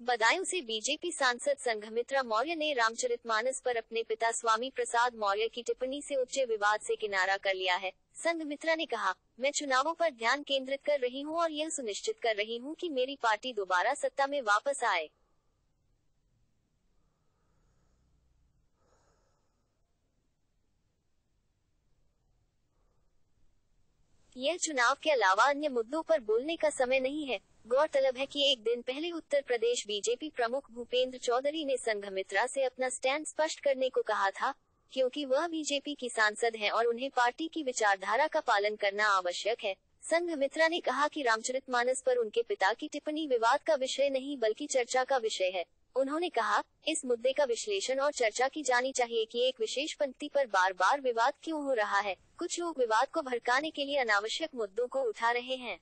बदायूं से बीजेपी सांसद संघमित्रा मौर्य ने रामचरितमानस पर अपने पिता स्वामी प्रसाद मौर्य की टिप्पणी से उपजे विवाद से किनारा कर लिया है। संघमित्रा ने कहा, मैं चुनावों पर ध्यान केंद्रित कर रही हूं और यह सुनिश्चित कर रही हूं कि मेरी पार्टी दोबारा सत्ता में वापस आए। यह चुनाव के अलावा अन्य मुद्दों पर बोलने का समय नहीं है। गौरतलब है कि एक दिन पहले उत्तर प्रदेश बीजेपी प्रमुख भूपेंद्र चौधरी ने संघमित्रा से अपना स्टैंड स्पष्ट करने को कहा था, क्योंकि वह बीजेपी की सांसद हैं और उन्हें पार्टी की विचारधारा का पालन करना आवश्यक है। संघमित्रा ने कहा कि रामचरितमानस पर उनके पिता की टिप्पणी विवाद का विषय नहीं बल्कि चर्चा का विषय है। उन्होंने कहा, इस मुद्दे का विश्लेषण और चर्चा की जानी चाहिए कि एक विशेष पंक्ति पर बार बार विवाद क्यों हो रहा है। कुछ लोग विवाद को भड़काने के लिए अनावश्यक मुद्दों को उठा रहे हैं।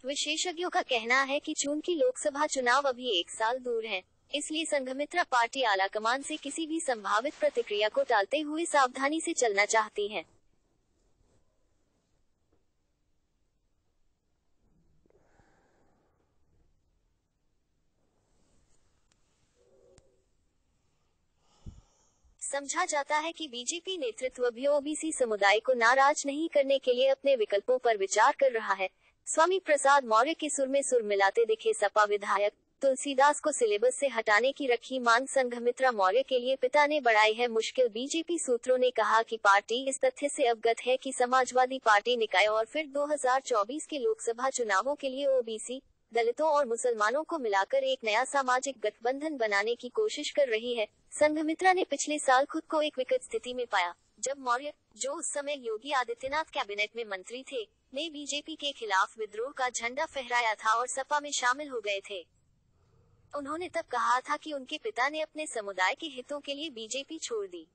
विशेषज्ञों का कहना है कि चूंकि लोकसभा चुनाव अभी 1 साल दूर हैं, इसलिए संघमित्रा पार्टी आलाकमान से किसी भी संभावित प्रतिक्रिया को टालते हुए सावधानी से चलना चाहती हैं। समझा जाता है कि बीजेपी नेतृत्व भी ओबीसी समुदाय को नाराज नहीं करने के लिए अपने विकल्पों पर विचार कर रहा है। स्वामी प्रसाद मौर्य के सुर में सुर मिलाते दिखे सपा विधायक तुलसीदास को सिलेबस से हटाने की रखी मांग संघमित्रा मौर्य के लिए पिता ने बढ़ाई है मुश्किल। बीजेपी सूत्रों ने कहा कि पार्टी इस तथ्य से अवगत है कि समाजवादी पार्टी निकाय और फिर 2024 के लोकसभा चुनावों के लिए ओबीसी, दलितों और मुसलमानों को मिलाकर एक नया सामाजिक गठबंधन बनाने की कोशिश कर रही है। संघमित्रा ने पिछले साल खुद को एक विकट स्थिति में पाया, जब मौर्य, जो उस समय योगी आदित्यनाथ कैबिनेट में मंत्री थे, ने बीजेपी के खिलाफ विद्रोह का झंडा फहराया था और सपा में शामिल हो गए थे। उन्होंने तब कहा था कि उनके पिता ने अपने समुदाय के हितों के लिए बीजेपी छोड़ दी।